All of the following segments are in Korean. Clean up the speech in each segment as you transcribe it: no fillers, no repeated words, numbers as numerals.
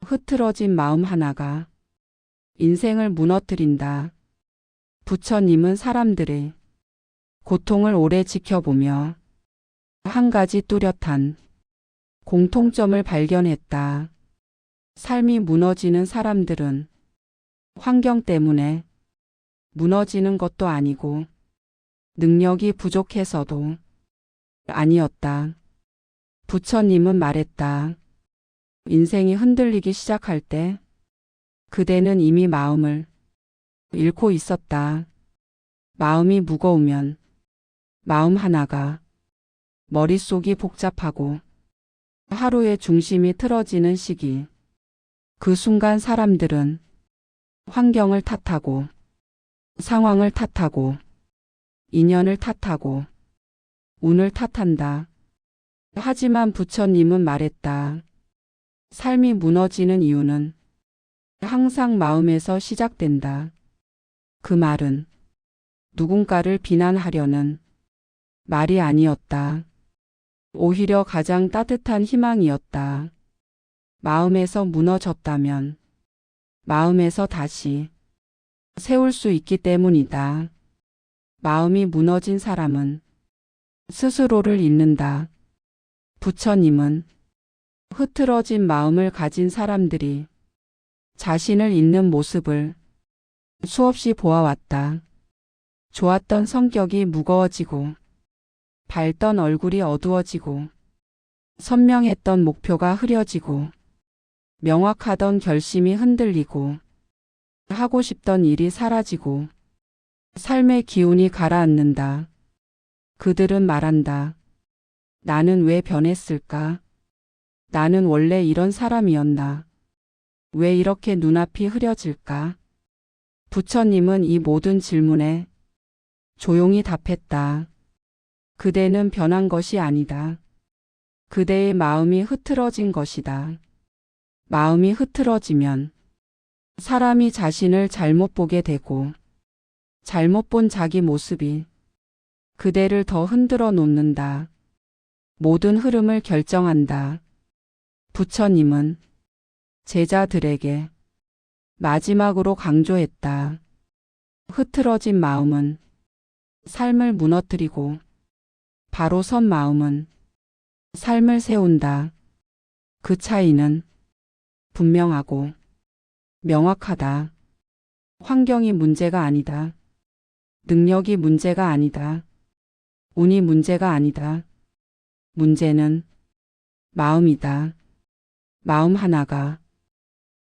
흐트러진 마음 하나가 인생을 무너뜨린다. 부처님은 사람들의 고통을 오래 지켜보며 한 가지 뚜렷한 공통점을 발견했다. 삶이 무너지는 사람들은 환경 때문에 무너지는 것도 아니고 능력이 부족해서도 아니었다. 부처님은 말했다. 인생이 흔들리기 시작할 때 그대는 이미 마음을 잃고 있었다. 마음이 무거우면 마음 하나가 머릿속이 복잡하고 하루의 중심이 틀어지는 시기. 그 순간 사람들은 환경을 탓하고 상황을 탓하고 인연을 탓하고 운을 탓한다. 하지만 부처님은 말했다. 삶이 무너지는 이유는 항상 마음에서 시작된다. 그 말은 누군가를 비난하려는 말이 아니었다. 오히려 가장 따뜻한 희망이었다. 마음에서 무너졌다면 마음에서 다시 세울 수 있기 때문이다. 마음이 무너진 사람은 스스로를 잊는다. 부처님은 흐트러진 마음을 가진 사람들이 자신을 잊는 모습을 수없이 보아왔다. 좋았던 성격이 무거워지고 밝던 얼굴이 어두워지고 선명했던 목표가 흐려지고 명확하던 결심이 흔들리고 하고 싶던 일이 사라지고 삶의 기운이 가라앉는다. 그들은 말한다. 나는 왜 변했을까? 나는 원래 이런 사람이었나? 왜 이렇게 눈앞이 흐려질까? 부처님은 이 모든 질문에 조용히 답했다. 그대는 변한 것이 아니다. 그대의 마음이 흐트러진 것이다. 마음이 흐트러지면 사람이 자신을 잘못 보게 되고 잘못 본 자기 모습이 그대를 더 흔들어 놓는다. 모든 흐름을 결정한다. 부처님은 제자들에게 마지막으로 강조했다. 흐트러진 마음은 삶을 무너뜨리고 바로 선 마음은 삶을 세운다. 그 차이는 분명하고 명확하다. 환경이 문제가 아니다. 능력이 문제가 아니다. 운이 문제가 아니다. 문제는 마음이다. 마음 하나가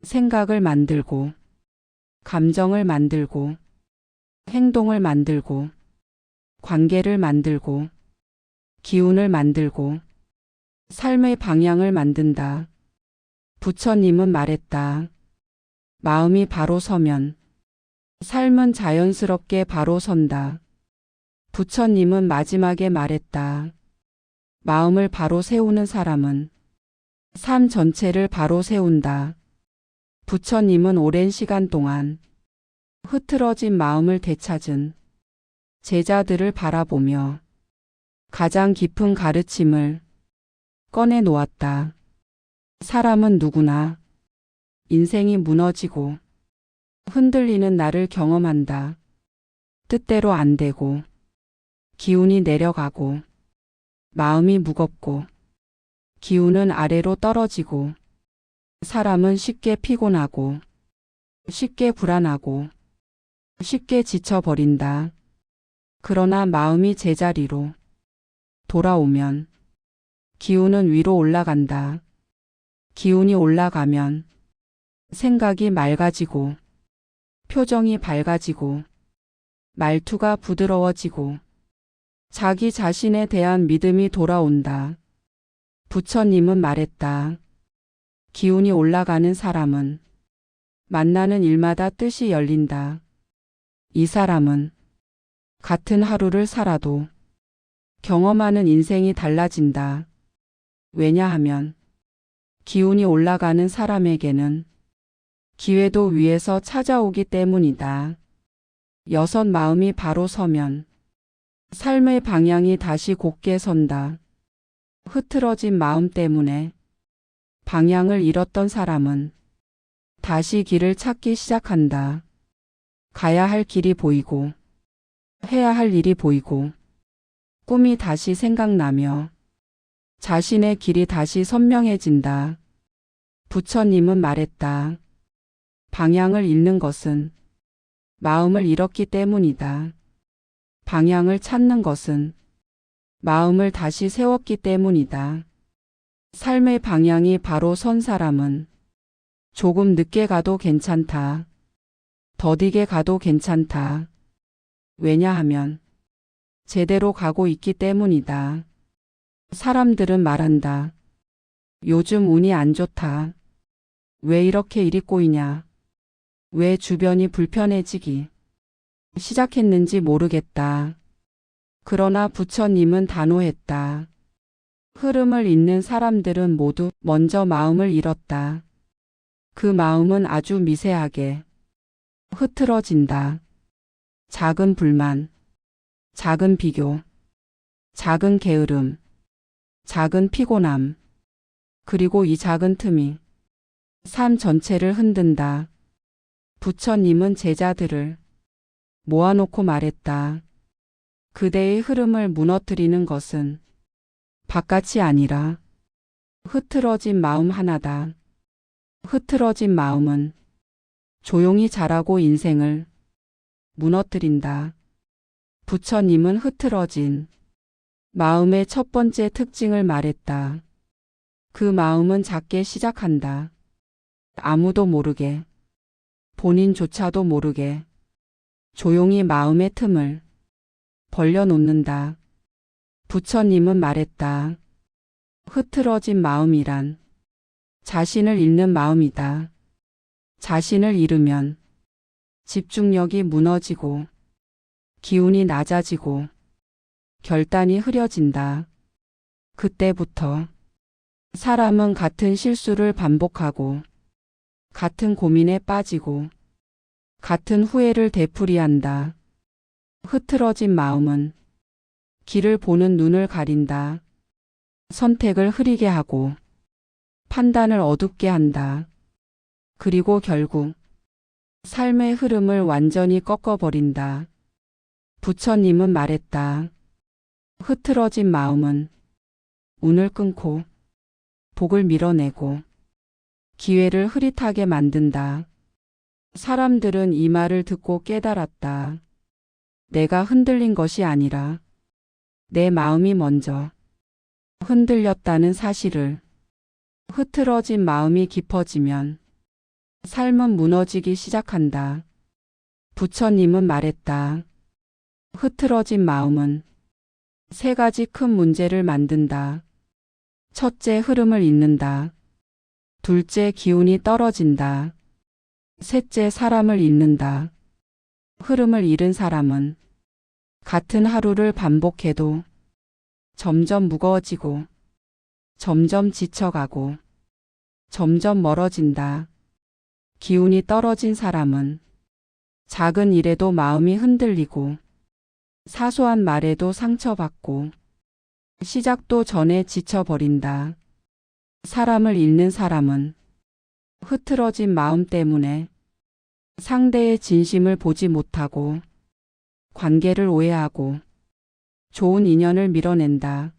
생각을 만들고 감정을 만들고 행동을 만들고 관계를 만들고 기운을 만들고 삶의 방향을 만든다. 부처님은 말했다. 마음이 바로 서면 삶은 자연스럽게 바로 선다. 부처님은 마지막에 말했다. 마음을 바로 세우는 사람은 삶 전체를 바로 세운다. 부처님은 오랜 시간 동안 흐트러진 마음을 되찾은 제자들을 바라보며 가장 깊은 가르침을 꺼내 놓았다. 사람은 누구나 인생이 무너지고 흔들리는 날을 경험한다. 뜻대로 안 되고 기운이 내려가고 마음이 무겁고 기운은 아래로 떨어지고 사람은 쉽게 피곤하고 쉽게 불안하고 쉽게 지쳐버린다. 그러나 마음이 제자리로 돌아오면 기운은 위로 올라간다. 기운이 올라가면 생각이 맑아지고 표정이 밝아지고 말투가 부드러워지고 자기 자신에 대한 믿음이 돌아온다. 부처님은 말했다. 기운이 올라가는 사람은 만나는 일마다 뜻이 열린다. 이 사람은 같은 하루를 살아도 경험하는 인생이 달라진다. 왜냐하면 기운이 올라가는 사람에게는 기회도 위에서 찾아오기 때문이다. 여섯 마음이 바로 서면 삶의 방향이 다시 곧게 선다. 흐트러진 마음 때문에 방향을 잃었던 사람은 다시 길을 찾기 시작한다. 가야 할 길이 보이고, 해야 할 일이 보이고, 꿈이 다시 생각나며, 자신의 길이 다시 선명해진다. 부처님은 말했다. 방향을 잃는 것은 마음을 잃었기 때문이다. 방향을 찾는 것은 마음을 다시 세웠기 때문이다. 삶의 방향이 바로 선 사람은 조금 늦게 가도 괜찮다. 더디게 가도 괜찮다. 왜냐하면 제대로 가고 있기 때문이다. 사람들은 말한다. 요즘 운이 안 좋다. 왜 이렇게 일이 꼬이냐? 왜 주변이 불편해지기 시작했는지 모르겠다. 그러나 부처님은 단호했다. 흐름을 잇는 사람들은 모두 먼저 마음을 잃었다. 그 마음은 아주 미세하게 흐트러진다. 작은 불만, 작은 비교, 작은 게으름, 작은 피곤함, 그리고 이 작은 틈이 삶 전체를 흔든다. 부처님은 제자들을 모아놓고 말했다. 그대의 흐름을 무너뜨리는 것은 바깥이 아니라 흐트러진 마음 하나다. 흐트러진 마음은 조용히 자라고 인생을 무너뜨린다. 부처님은 흐트러진 마음의 첫 번째 특징을 말했다. 그 마음은 작게 시작한다. 아무도 모르게, 본인조차도 모르게 조용히 마음의 틈을 벌려놓는다. 부처님은 말했다. 흐트러진 마음이란 자신을 잃는 마음이다. 자신을 잃으면 집중력이 무너지고 기운이 낮아지고 결단이 흐려진다. 그때부터 사람은 같은 실수를 반복하고 같은 고민에 빠지고 같은 후회를 되풀이한다. 흐트러진 마음은 길을 보는 눈을 가린다. 선택을 흐리게 하고 판단을 어둡게 한다. 그리고 결국 삶의 흐름을 완전히 꺾어버린다. 부처님은 말했다. 흐트러진 마음은 운을 끊고 복을 밀어내고 기회를 흐릿하게 만든다. 사람들은 이 말을 듣고 깨달았다. 내가 흔들린 것이 아니라 내 마음이 먼저 흔들렸다는 사실을. 흐트러진 마음이 깊어지면 삶은 무너지기 시작한다. 부처님은 말했다. 흐트러진 마음은 세 가지 큰 문제를 만든다. 첫째, 흐름을 잃는다. 둘째, 기운이 떨어진다. 셋째, 사람을 잃는다. 흐름을 잃은 사람은 같은 하루를 반복해도 점점 무거워지고 점점 지쳐가고 점점 멀어진다. 기운이 떨어진 사람은 작은 일에도 마음이 흔들리고 사소한 말에도 상처받고 시작도 전에 지쳐버린다. 사람을 잃는 사람은 흐트러진 마음 때문에 상대의 진심을 보지 못하고 관계를 오해하고 좋은 인연을 밀어낸다.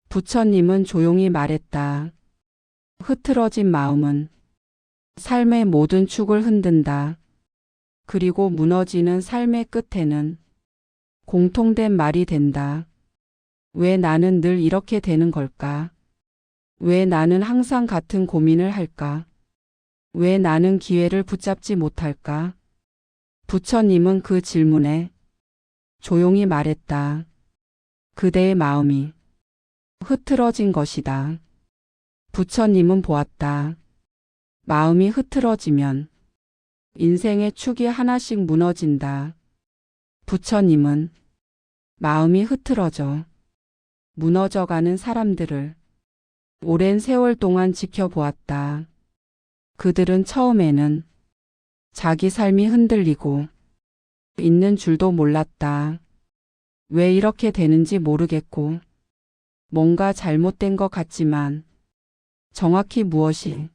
부처님은 조용히 말했다. 흐트러진 마음은 삶의 모든 축을 흔든다. 그리고 무너지는 삶의 끝에는 공통된 말이 된다. 왜 나는 늘 이렇게 되는 걸까? 왜 나는 항상 같은 고민을 할까? 왜 나는 기회를 붙잡지 못할까? 부처님은 그 질문에 조용히 말했다. 그대의 마음이 흐트러진 것이다. 부처님은 보았다. 마음이 흐트러지면 인생의 축이 하나씩 무너진다. 부처님은 마음이 흐트러져 무너져가는 사람들을 오랜 세월 동안 지켜보았다. 그들은 처음에는 자기 삶이 흔들리고 있는 줄도 몰랐다. 왜 이렇게 되는지 모르겠고 뭔가 잘못된 것 같지만 정확히 무엇이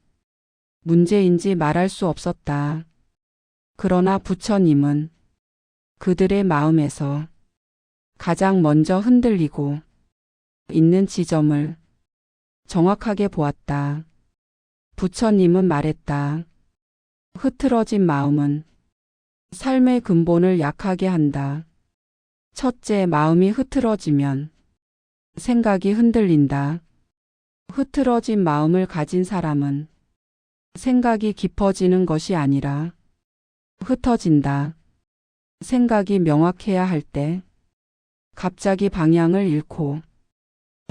문제인지 말할 수 없었다. 그러나 부처님은 그들의 마음에서 가장 먼저 흔들리고 있는 지점을 정확하게 보았다. 부처님은 말했다. 흐트러진 마음은 삶의 근본을 약하게 한다. 첫째, 마음이 흐트러지면 생각이 흔들린다. 흐트러진 마음을 가진 사람은 생각이 깊어지는 것이 아니라 흩어진다. 생각이 명확해야 할 때, 갑자기 방향을 잃고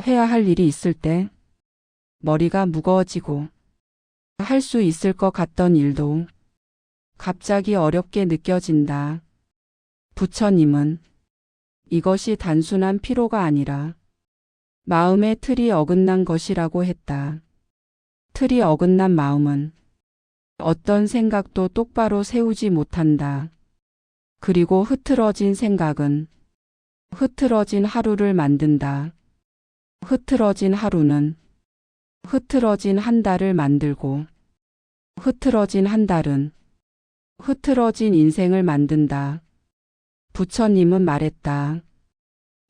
해야 할 일이 있을 때, 머리가 무거워지고 할 수 있을 것 같던 일도 갑자기 어렵게 느껴진다. 부처님은 이것이 단순한 피로가 아니라 마음의 틀이 어긋난 것이라고 했다. 틀이 어긋난 마음은 어떤 생각도 똑바로 세우지 못한다. 그리고 흐트러진 생각은 흐트러진 하루를 만든다. 흐트러진 하루는 흐트러진 한 달을 만들고 흐트러진 한 달은 흐트러진 인생을 만든다. 부처님은 말했다.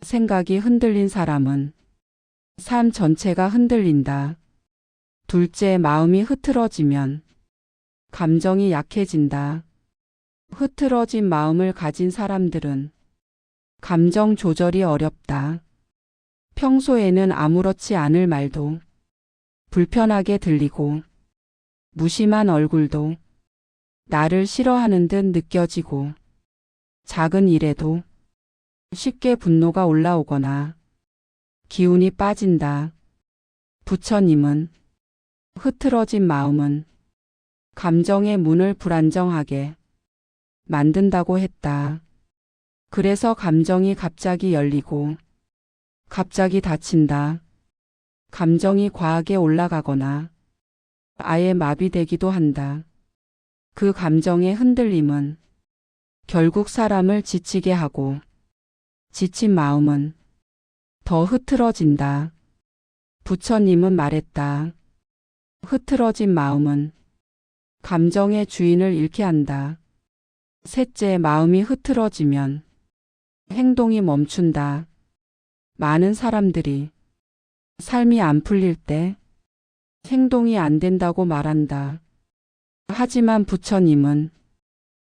생각이 흔들린 사람은 삶 전체가 흔들린다. 둘째, 마음이 흐트러지면 감정이 약해진다. 흐트러진 마음을 가진 사람들은 감정 조절이 어렵다. 평소에는 아무렇지 않을 말도 불편하게 들리고 무심한 얼굴도 나를 싫어하는 듯 느껴지고 작은 일에도 쉽게 분노가 올라오거나 기운이 빠진다. 부처님은 흐트러진 마음은 감정의 문을 불안정하게 만든다고 했다. 그래서 감정이 갑자기 열리고 갑자기 닫힌다. 감정이 과하게 올라가거나 아예 마비되기도 한다. 그 감정의 흔들림은 결국 사람을 지치게 하고 지친 마음은 더 흐트러진다. 부처님은 말했다. 흐트러진 마음은 감정의 주인을 잃게 한다. 셋째, 마음이 흐트러지면 행동이 멈춘다. 많은 사람들이 삶이 안 풀릴 때 행동이 안 된다고 말한다. 하지만 부처님은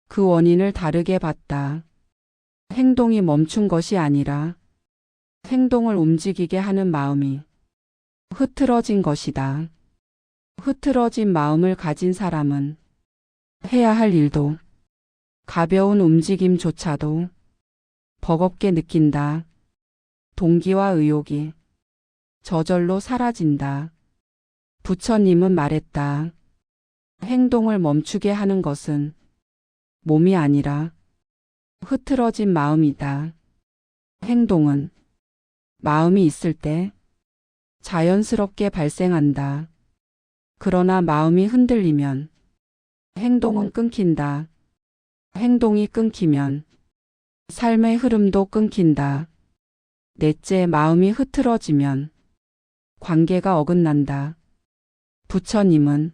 그 원인을 다르게 봤다. 행동이 멈춘 것이 아니라 행동을 움직이게 하는 마음이 흐트러진 것이다. 흐트러진 마음을 가진 사람은 해야 할 일도 가벼운 움직임조차도 버겁게 느낀다. 동기와 의욕이 저절로 사라진다. 부처님은 말했다. 행동을 멈추게 하는 것은 몸이 아니라 흐트러진 마음이다. 행동은 마음이 있을 때 자연스럽게 발생한다. 그러나 마음이 흔들리면 행동은 끊긴다. 행동이 끊기면 삶의 흐름도 끊긴다. 넷째, 마음이 흐트러지면 관계가 어긋난다. 부처님은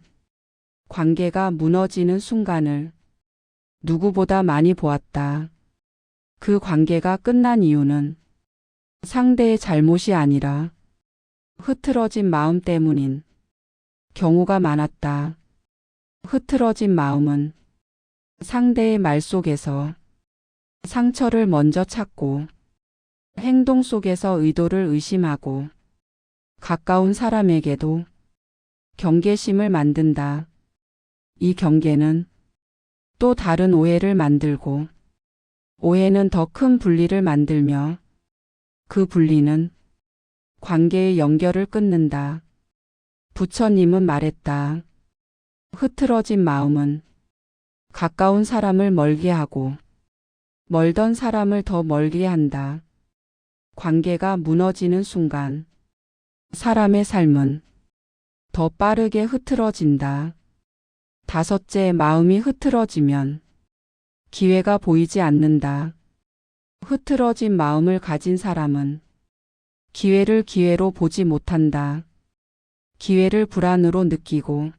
관계가 무너지는 순간을 누구보다 많이 보았다. 그 관계가 끝난 이유는 상대의 잘못이 아니라 흐트러진 마음 때문인 경우가 많았다. 흐트러진 마음은 상대의 말 속에서 상처를 먼저 찾고 행동 속에서 의도를 의심하고 가까운 사람에게도 경계심을 만든다. 이 경계는 또 다른 오해를 만들고 오해는 더 큰 분리를 만들며 그 분리는 관계의 연결을 끊는다. 부처님은 말했다. 흐트러진 마음은 가까운 사람을 멀게 하고 멀던 사람을 더 멀게 한다. 관계가 무너지는 순간 사람의 삶은 더 빠르게 흐트러진다. 다섯째, 마음이 흐트러지면 기회가 보이지 않는다. 흐트러진 마음을 가진 사람은 기회를 기회로 보지 못한다. 기회를 불안으로 느끼고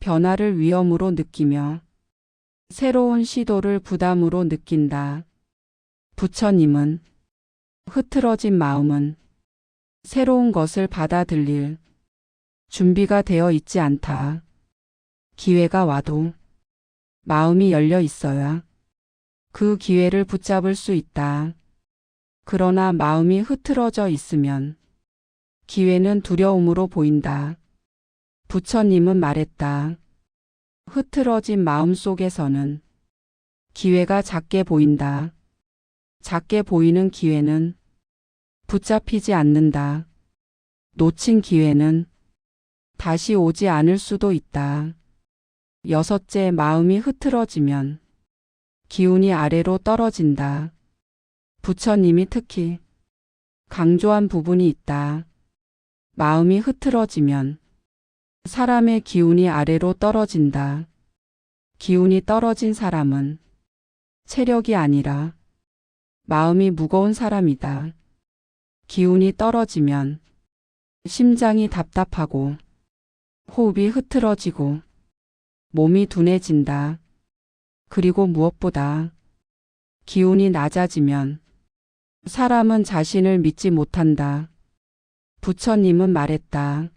변화를 위험으로 느끼며 새로운 시도를 부담으로 느낀다. 부처님은 흐트러진 마음은 새로운 것을 받아들일 준비가 되어 있지 않다. 기회가 와도 마음이 열려 있어야 그 기회를 붙잡을 수 있다. 그러나 마음이 흐트러져 있으면 기회는 두려움으로 보인다. 부처님은 말했다. 흐트러진 마음 속에서는 기회가 작게 보인다. 작게 보이는 기회는 붙잡히지 않는다. 놓친 기회는 다시 오지 않을 수도 있다. 여섯째, 마음이 흐트러지면 기운이 아래로 떨어진다. 부처님이 특히 강조한 부분이 있다. 마음이 흐트러지면 사람의 기운이 아래로 떨어진다. 기운이 떨어진 사람은 체력이 아니라 마음이 무거운 사람이다. 기운이 떨어지면 심장이 답답하고 호흡이 흐트러지고 몸이 둔해진다. 그리고 무엇보다 기운이 낮아지면 사람은 자신을 믿지 못한다. 부처님은 말했다.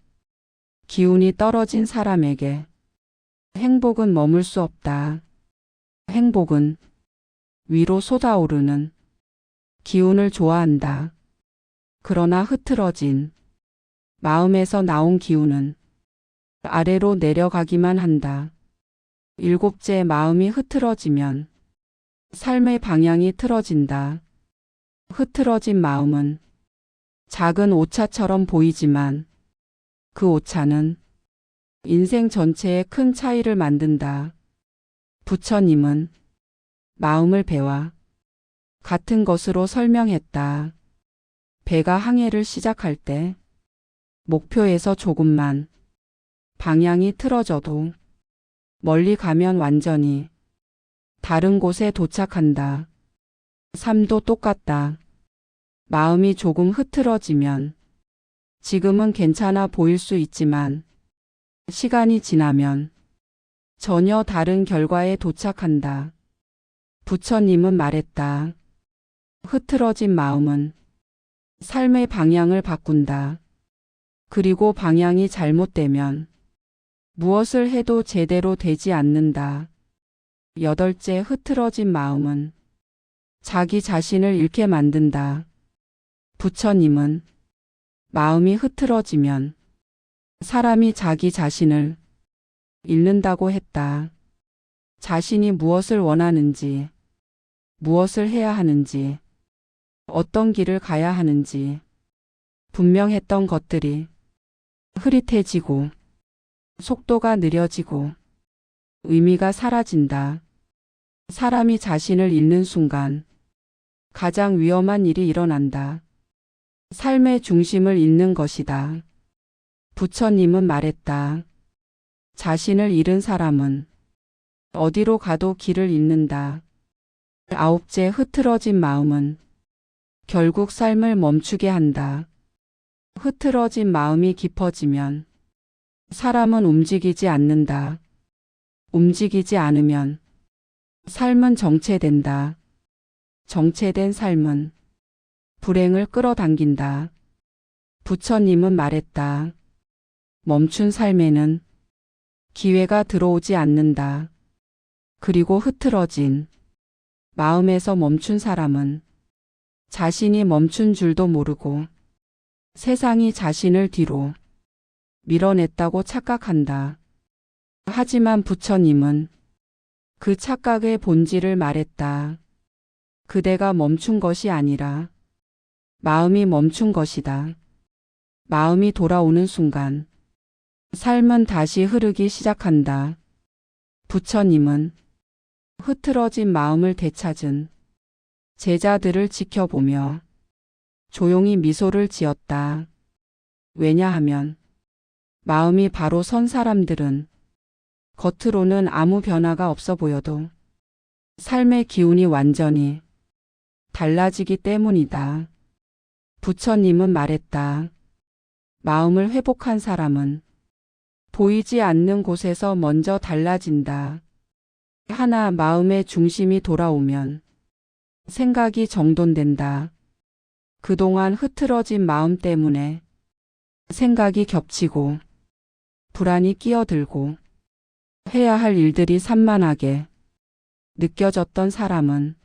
기운이 떨어진 사람에게 행복은 머물 수 없다. 행복은 위로 솟아오르는 기운을 좋아한다. 그러나 흐트러진 마음에서 나온 기운은 아래로 내려가기만 한다. 일곱째, 마음이 흐트러지면 삶의 방향이 틀어진다. 흐트러진 마음은 작은 오차처럼 보이지만 그 오차는 인생 전체에 큰 차이를 만든다. 부처님은 마음을 배와 같은 것으로 설명했다. 배가 항해를 시작할 때 목표에서 조금만 방향이 틀어져도 멀리 가면 완전히 다른 곳에 도착한다. 삶도 똑같다. 마음이 조금 흐트러지면 지금은 괜찮아 보일 수 있지만 시간이 지나면 전혀 다른 결과에 도착한다. 부처님은 말했다. 흐트러진 마음은 삶의 방향을 바꾼다. 그리고 방향이 잘못되면 무엇을 해도 제대로 되지 않는다. 여덟째, 흐트러진 마음은 자기 자신을 잃게 만든다. 부처님은 마음이 흐트러지면 사람이 자기 자신을 잃는다고 했다. 자신이 무엇을 원하는지, 무엇을 해야 하는지, 어떤 길을 가야 하는지 분명했던 것들이 흐릿해지고 속도가 느려지고 의미가 사라진다. 사람이 자신을 잃는 순간 가장 위험한 일이 일어난다. 삶의 중심을 잃는 것이다. 부처님은 말했다. 자신을 잃은 사람은 어디로 가도 길을 잃는다. 아홉째, 흐트러진 마음은 결국 삶을 멈추게 한다. 흐트러진 마음이 깊어지면 사람은 움직이지 않는다. 움직이지 않으면 삶은 정체된다. 정체된 삶은 불행을 끌어당긴다. 부처님은 말했다. 멈춘 삶에는 기회가 들어오지 않는다. 그리고 흐트러진 마음에서 멈춘 사람은 자신이 멈춘 줄도 모르고 세상이 자신을 뒤로 밀어냈다고 착각한다. 하지만 부처님은 그 착각의 본질을 말했다. 그대가 멈춘 것이 아니라 마음이 멈춘 것이다. 마음이 돌아오는 순간 삶은 다시 흐르기 시작한다. 부처님은 흐트러진 마음을 되찾은 제자들을 지켜보며 조용히 미소를 지었다. 왜냐하면 마음이 바로 선 사람들은 겉으로는 아무 변화가 없어 보여도 삶의 기운이 완전히 달라지기 때문이다. 부처님은 말했다. 마음을 회복한 사람은 보이지 않는 곳에서 먼저 달라진다. 하나 마음의 중심이 돌아오면 생각이 정돈된다. 그동안 흐트러진 마음 때문에 생각이 겹치고 불안이 끼어들고 해야 할 일들이 산만하게 느껴졌던 사람은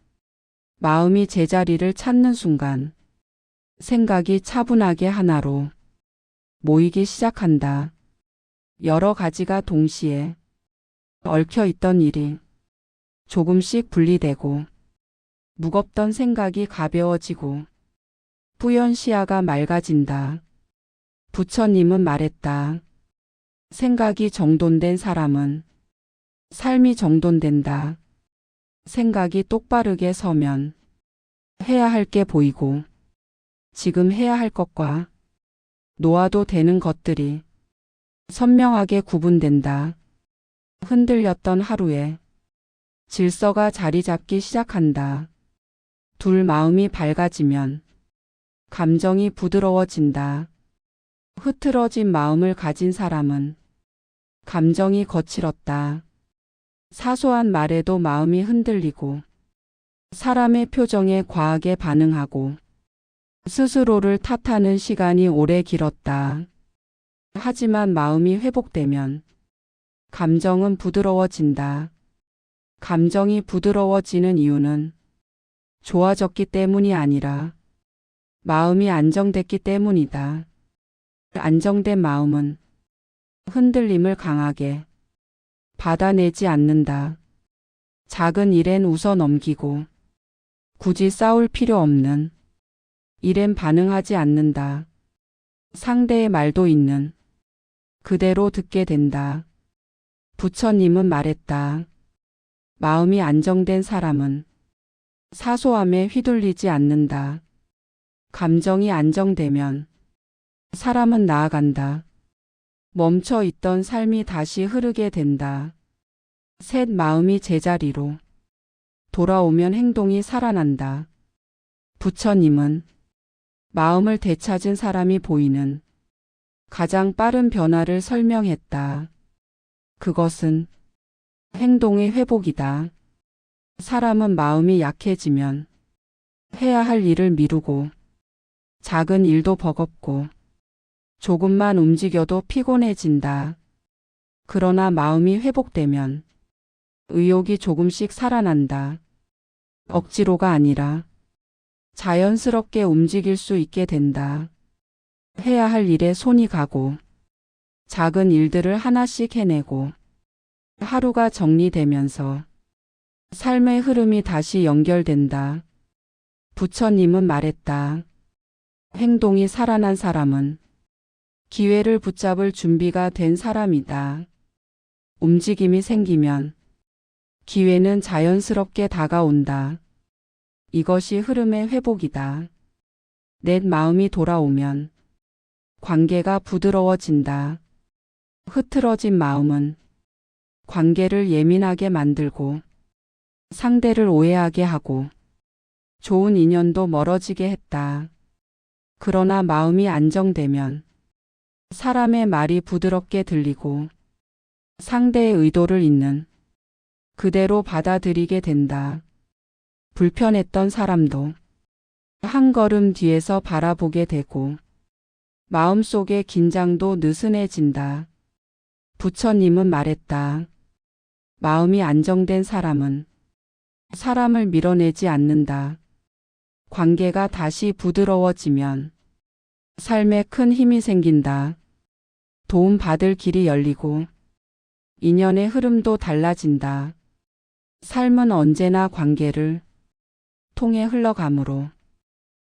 마음이 제자리를 찾는 순간 생각이 차분하게 하나로 모이기 시작한다. 여러 가지가 동시에 얽혀 있던 일이 조금씩 분리되고 무겁던 생각이 가벼워지고 뿌연 시야가 맑아진다. 부처님은 말했다. 생각이 정돈된 사람은 삶이 정돈된다. 생각이 똑바르게 서면 해야 할 게 보이고 지금 해야 할 것과 놓아도 되는 것들이 선명하게 구분된다. 흔들렸던 하루에 질서가 자리 잡기 시작한다. 둘 마음이 밝아지면 감정이 부드러워진다. 흐트러진 마음을 가진 사람은 감정이 거칠었다. 사소한 말에도 마음이 흔들리고 사람의 표정에 과하게 반응하고 스스로를 탓하는 시간이 오래 길었다. 하지만 마음이 회복되면 감정은 부드러워진다. 감정이 부드러워지는 이유는 좋아졌기 때문이 아니라 마음이 안정됐기 때문이다. 안정된 마음은 흔들림을 강하게 받아내지 않는다. 작은 일엔 웃어 넘기고 굳이 싸울 필요 없는 일엔 반응하지 않는다. 상대의 말도 있는 그대로 듣게 된다. 부처님은 말했다. 마음이 안정된 사람은 사소함에 휘둘리지 않는다. 감정이 안정되면 사람은 나아간다. 멈춰 있던 삶이 다시 흐르게 된다. 셋 마음이 제자리로 돌아오면 행동이 살아난다. 부처님은 마음을 되찾은 사람이 보이는 가장 빠른 변화를 설명했다. 그것은 행동의 회복이다. 사람은 마음이 약해지면 해야 할 일을 미루고 작은 일도 버겁고 조금만 움직여도 피곤해진다. 그러나 마음이 회복되면 의욕이 조금씩 살아난다. 억지로가 아니라 자연스럽게 움직일 수 있게 된다. 해야 할 일에 손이 가고 작은 일들을 하나씩 해내고 하루가 정리되면서 삶의 흐름이 다시 연결된다. 부처님은 말했다. 행동이 살아난 사람은 기회를 붙잡을 준비가 된 사람이다. 움직임이 생기면 기회는 자연스럽게 다가온다. 이것이 흐름의 회복이다. 내 마음이 돌아오면 관계가 부드러워진다. 흐트러진 마음은 관계를 예민하게 만들고 상대를 오해하게 하고 좋은 인연도 멀어지게 했다. 그러나 마음이 안정되면 사람의 말이 부드럽게 들리고 상대의 의도를 있는 그대로 받아들이게 된다. 불편했던 사람도 한 걸음 뒤에서 바라보게 되고 마음속의 긴장도 느슨해진다. 부처님은 말했다. 마음이 안정된 사람은 사람을 밀어내지 않는다. 관계가 다시 부드러워지면 삶에 큰 힘이 생긴다. 도움받을 길이 열리고 인연의 흐름도 달라진다. 삶은 언제나 관계를 통해 흘러가므로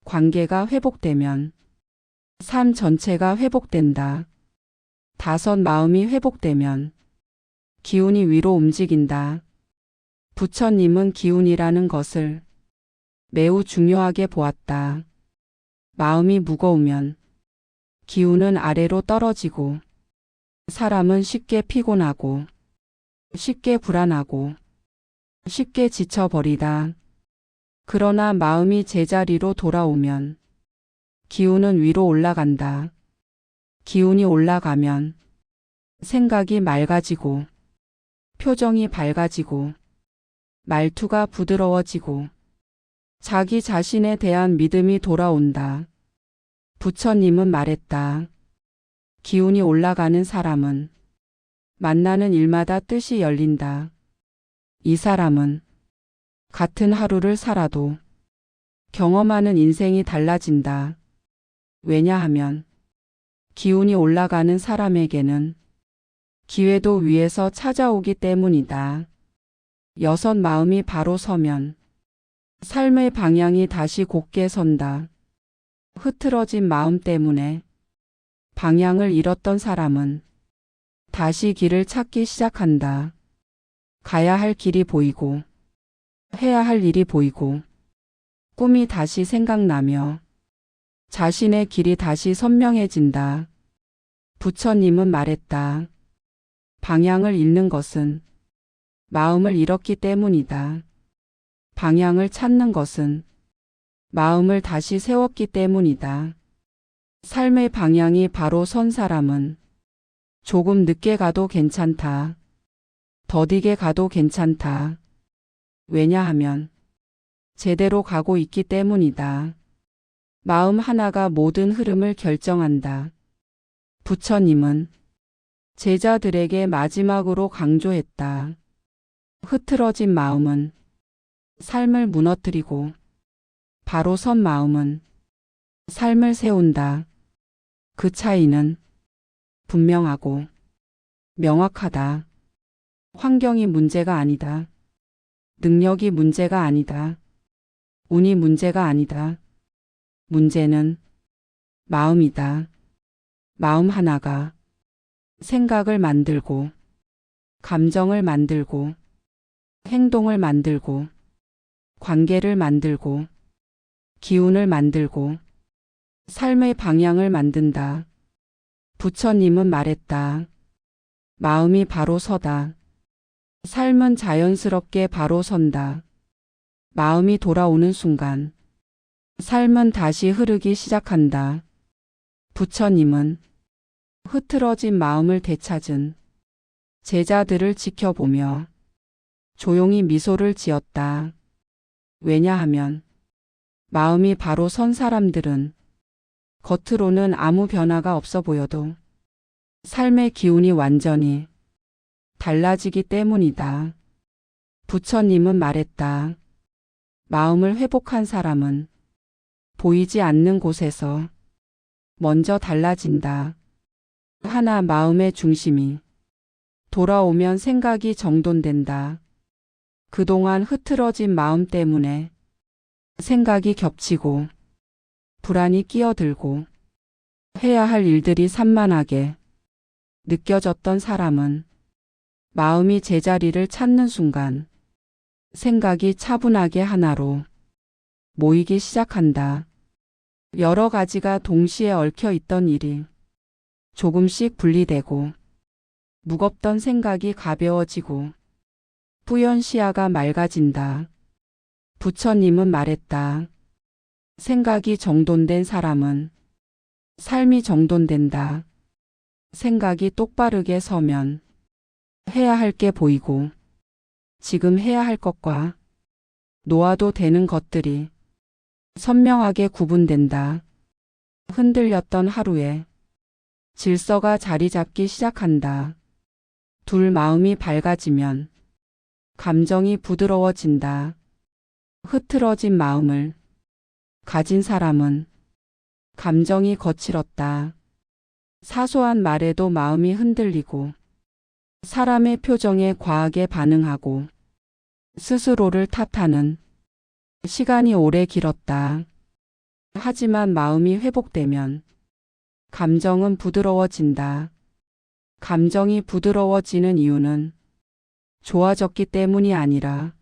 관계가 회복되면 삶 전체가 회복된다. 다섯 마음이 회복되면 기운이 위로 움직인다. 부처님은 기운이라는 것을 매우 중요하게 보았다. 마음이 무거우면 기운은 아래로 떨어지고 사람은 쉽게 피곤하고 쉽게 불안하고 쉽게 지쳐버리다. 그러나 마음이 제자리로 돌아오면 기운은 위로 올라간다. 기운이 올라가면 생각이 맑아지고, 표정이 밝아지고, 말투가 부드러워지고, 자기 자신에 대한 믿음이 돌아온다. 부처님은 말했다. 기운이 올라가는 사람은 만나는 일마다 뜻이 열린다. 이 사람은 같은 하루를 살아도 경험하는 인생이 달라진다. 왜냐하면 기운이 올라가는 사람에게는 기회도 위에서 찾아오기 때문이다. 여섯 마음이 바로 서면 삶의 방향이 다시 곧게 선다. 흐트러진 마음 때문에 방향을 잃었던 사람은 다시 길을 찾기 시작한다. 가야 할 길이 보이고, 해야 할 일이 보이고, 꿈이 다시 생각나며 자신의 길이 다시 선명해진다. 부처님은 말했다. 방향을 잃는 것은 마음을 잃었기 때문이다. 방향을 찾는 것은 마음을 다시 세웠기 때문이다. 삶의 방향이 바로 선 사람은 조금 늦게 가도 괜찮다. 더디게 가도 괜찮다. 왜냐하면 제대로 가고 있기 때문이다. 마음 하나가 모든 흐름을 결정한다. 부처님은 제자들에게 마지막으로 강조했다. 흐트러진 마음은 삶을 무너뜨리고 바로 선 마음은 삶을 세운다. 그 차이는 분명하고 명확하다. 환경이 문제가 아니다. 능력이 문제가 아니다. 운이 문제가 아니다. 문제는 마음이다. 마음 하나가 생각을 만들고, 감정을 만들고, 행동을 만들고, 관계를 만들고, 기운을 만들고, 삶의 방향을 만든다. 부처님은 말했다. 마음이 바로 서다. 삶은 자연스럽게 바로 선다. 마음이 돌아오는 순간, 삶은 다시 흐르기 시작한다. 부처님은 흐트러진 마음을 되찾은 제자들을 지켜보며 조용히 미소를 지었다. 왜냐하면 마음이 바로 선 사람들은 겉으로는 아무 변화가 없어 보여도 삶의 기운이 완전히 달라지기 때문이다. 부처님은 말했다. 마음을 회복한 사람은 보이지 않는 곳에서 먼저 달라진다. 하나 마음의 중심이 돌아오면 생각이 정돈된다. 그동안 흐트러진 마음 때문에 생각이 겹치고 불안이 끼어들고 해야 할 일들이 산만하게 느껴졌던 사람은 마음이 제자리를 찾는 순간 생각이 차분하게 하나로 모이기 시작한다. 여러 가지가 동시에 얽혀 있던 일이 조금씩 분리되고 무겁던 생각이 가벼워지고 뿌연 시야가 맑아진다. 부처님은 말했다. 생각이 정돈된 사람은 삶이 정돈된다. 생각이 똑바르게 서면 해야 할 게 보이고 지금 해야 할 것과 놓아도 되는 것들이 선명하게 구분된다. 흔들렸던 하루에 질서가 자리 잡기 시작한다. 둘 마음이 밝아지면 감정이 부드러워진다. 흐트러진 마음을 가진 사람은 감정이 거칠었다. 사소한 말에도 마음이 흔들리고 사람의 표정에 과하게 반응하고 스스로를 탓하는 시간이 오래 길었다. 하지만 마음이 회복되면 감정은 부드러워진다. 감정이 부드러워지는 이유는 좋아졌기 때문이 아니라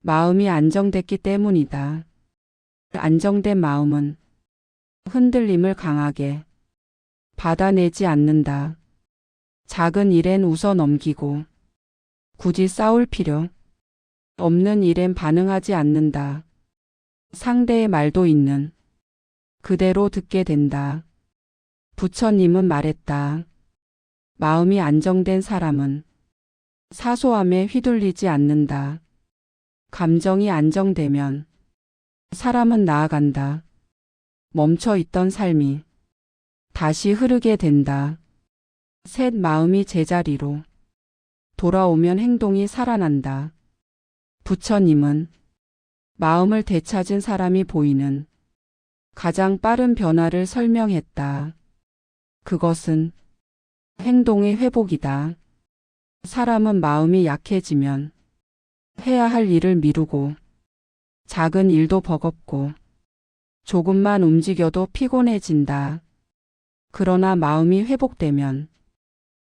마음이 안정됐기 때문이다. 안정된 마음은 흔들림을 강하게 받아내지 않는다. 작은 일엔 웃어 넘기고 굳이 싸울 필요 없는 일엔 반응하지 않는다. 상대의 말도 있는 그대로 듣게 된다. 부처님은 말했다. 마음이 안정된 사람은 사소함에 휘둘리지 않는다. 감정이 안정되면 사람은 나아간다. 멈춰 있던 삶이 다시 흐르게 된다. 셋, 마음이 제자리로 돌아오면 행동이 살아난다. 부처님은 마음을 되찾은 사람이 보이는 가장 빠른 변화를 설명했다. 그것은 행동의 회복이다. 사람은 마음이 약해지면 해야 할 일을 미루고 작은 일도 버겁고 조금만 움직여도 피곤해진다. 그러나 마음이 회복되면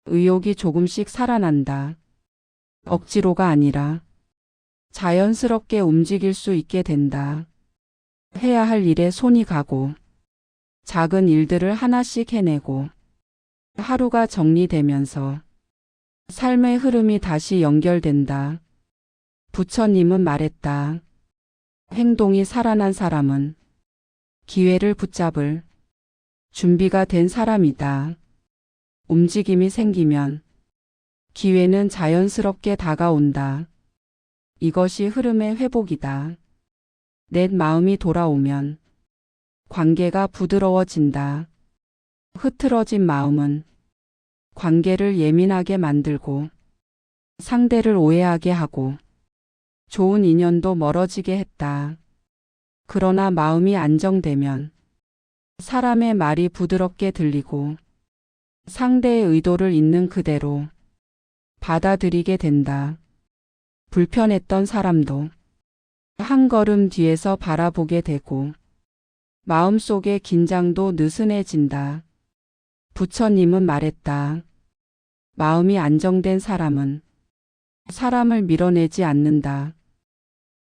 의욕이 조금씩 살아난다. 억지로가 아니라 자연스럽게 움직일 수 있게 된다. 해야 할 일에 손이 가고 작은 일들을 하나씩 해내고 하루가 정리되면서 삶의 흐름이 다시 연결된다. 부처님은 말했다. 행동이 살아난 사람은 기회를 붙잡을 준비가 된 사람이다. 움직임이 생기면 기회는 자연스럽게 다가온다. 이것이 흐름의 회복이다. 내 마음이 돌아오면 관계가 부드러워진다. 흐트러진 마음은 관계를 예민하게 만들고 상대를 오해하게 하고 좋은 인연도 멀어지게 했다. 그러나 마음이 안정되면 사람의 말이 부드럽게 들리고 상대의 의도를 있는 그대로 받아들이게 된다. 불편했던 사람도 한 걸음 뒤에서 바라보게 되고 마음속의 긴장도 느슨해진다. 부처님은 말했다. 마음이 안정된 사람은 사람을 밀어내지 않는다.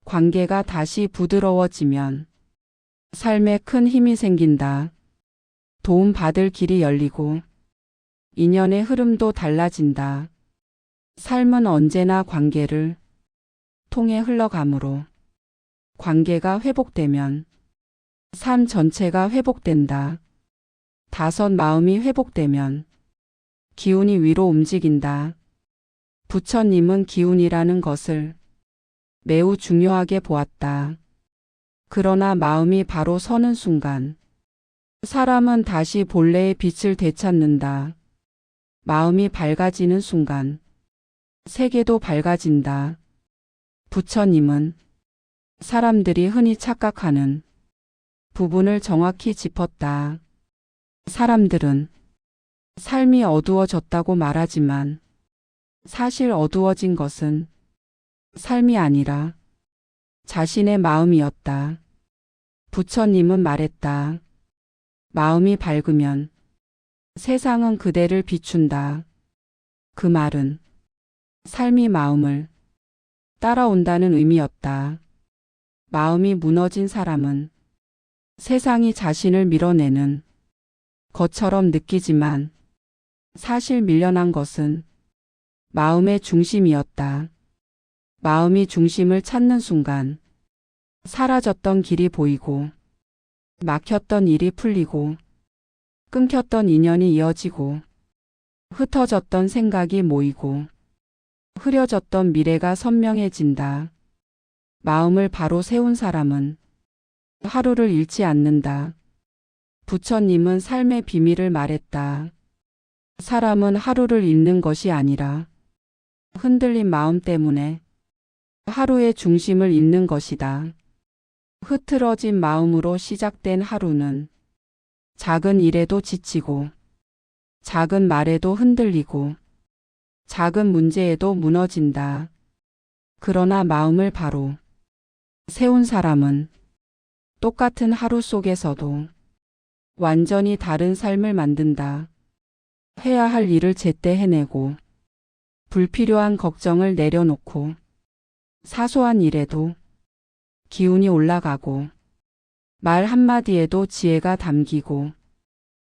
관계가 다시 부드러워지면 삶에 큰 힘이 생긴다. 도움받을 길이 열리고 인연의 흐름도 달라진다. 삶은 언제나 관계를 통해 흘러가므로 관계가 회복되면 삶 전체가 회복된다. 다섯, 마음이 회복되면 기운이 위로 움직인다. 부처님은 기운이라는 것을 매우 중요하게 보았다. 그러나 마음이 바로 서는 순간 사람은 다시 본래의 빛을 되찾는다. 마음이 밝아지는 순간 세계도 밝아진다. 부처님은 사람들이 흔히 착각하는 부분을 정확히 짚었다. 사람들은 삶이 어두워졌다고 말하지만 사실 어두워진 것은 삶이 아니라 자신의 마음이었다. 부처님은 말했다. 마음이 밝으면 세상은 그대를 비춘다. 그 말은 삶이 마음을 따라온다는 의미였다. 마음이 무너진 사람은 세상이 자신을 밀어내는 것처럼 느끼지만 사실 밀려난 것은 마음의 중심이었다. 마음이 중심을 찾는 순간 사라졌던 길이 보이고 막혔던 일이 풀리고 끊겼던 인연이 이어지고 흩어졌던 생각이 모이고 흐려졌던 미래가 선명해진다. 마음을 바로 세운 사람은 하루를 잃지 않는다. 부처님은 삶의 비밀을 말했다. 사람은 하루를 잃는 것이 아니라 흔들린 마음 때문에 하루의 중심을 잃는 것이다. 흐트러진 마음으로 시작된 하루는 작은 일에도 지치고 작은 말에도 흔들리고 작은 문제에도 무너진다. 그러나 마음을 바로 세운 사람은 똑같은 하루 속에서도 완전히 다른 삶을 만든다. 해야 할 일을 제때 해내고 불필요한 걱정을 내려놓고 사소한 일에도 기운이 올라가고 말 한마디에도 지혜가 담기고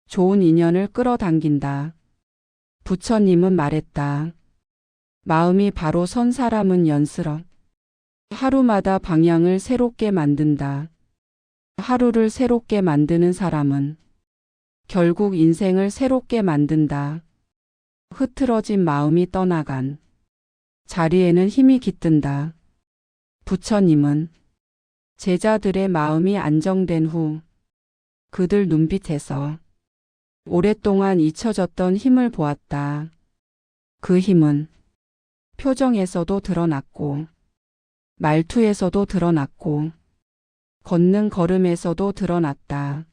좋은 인연을 끌어당긴다. 부처님은 말했다. 마음이 바로 선 사람은 연스럽 하루마다 방향을 새롭게 만든다. 하루를 새롭게 만드는 사람은 결국 인생을 새롭게 만든다. 흐트러진 마음이 떠나간 자리에는 힘이 깃든다. 부처님은 제자들의 마음이 안정된 후 그들 눈빛에서 오랫동안 잊혀졌던 힘을 보았다. 그 힘은 표정에서도 드러났고 말투에서도 드러났고 걷는 걸음에서도 드러났다.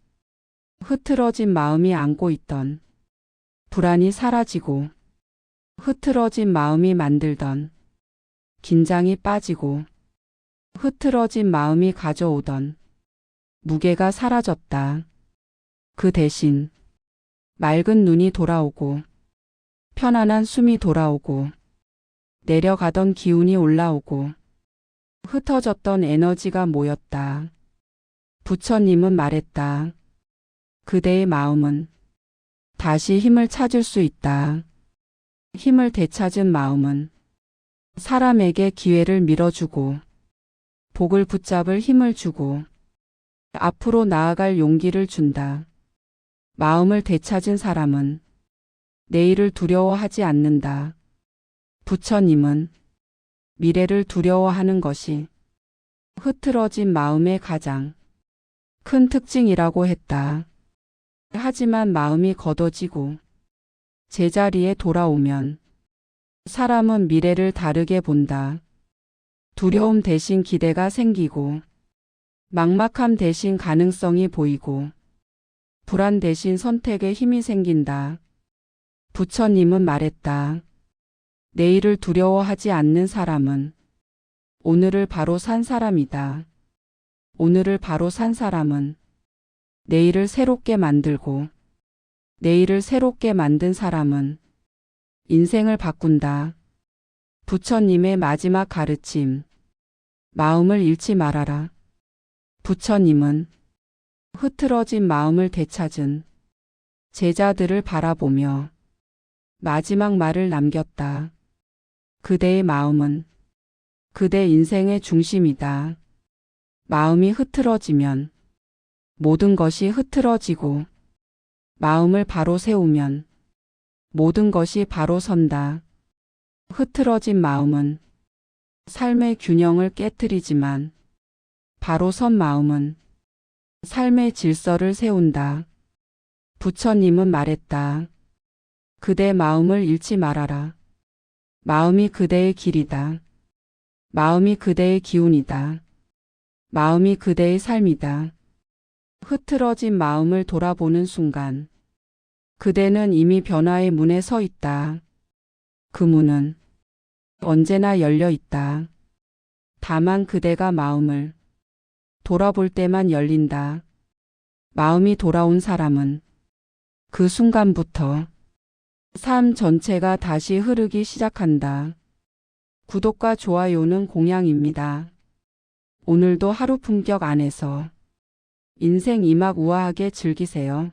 흐트러진 마음이 안고 있던 불안이 사라지고 흐트러진 마음이 만들던 긴장이 빠지고 흐트러진 마음이 가져오던 무게가 사라졌다. 그 대신 맑은 눈이 돌아오고 편안한 숨이 돌아오고 내려가던 기운이 올라오고 흩어졌던 에너지가 모였다. 부처님은 말했다. 그대의 마음은 다시 힘을 찾을 수 있다. 힘을 되찾은 마음은 사람에게 기회를 밀어주고 복을 붙잡을 힘을 주고 앞으로 나아갈 용기를 준다. 마음을 되찾은 사람은 내일을 두려워하지 않는다. 부처님은 미래를 두려워하는 것이 흐트러진 마음의 가장 큰 특징이라고 했다. 하지만 마음이 걷어지고 제자리에 돌아오면 사람은 미래를 다르게 본다. 두려움 대신 기대가 생기고 막막함 대신 가능성이 보이고 불안 대신 선택의 힘이 생긴다. 부처님은 말했다. 내일을 두려워하지 않는 사람은 오늘을 바로 산 사람이다. 오늘을 바로 산 사람은 내일을 새롭게 만들고 내일을 새롭게 만든 사람은 인생을 바꾼다. 부처님의 마지막 가르침. 마음을 잃지 말아라. 부처님은 흐트러진 마음을 되찾은 제자들을 바라보며 마지막 말을 남겼다. 그대의 마음은 그대 인생의 중심이다. 마음이 흐트러지면 모든 것이 흐트러지고 마음을 바로 세우면 모든 것이 바로 선다. 흐트러진 마음은 삶의 균형을 깨트리지만 바로 선 마음은 삶의 질서를 세운다. 부처님은 말했다. 그대 마음을 잃지 말아라. 마음이 그대의 길이다. 마음이 그대의 기운이다. 마음이 그대의 삶이다. 흐트러진 마음을 돌아보는 순간 그대는 이미 변화의 문에 서 있다. 그 문은 언제나 열려 있다. 다만 그대가 마음을 돌아볼 때만 열린다. 마음이 돌아온 사람은 그 순간부터 삶 전체가 다시 흐르기 시작한다. 구독과 좋아요는 공양입니다. 오늘도 하루 품격 안에서 인생 이막 우아하게 즐기세요.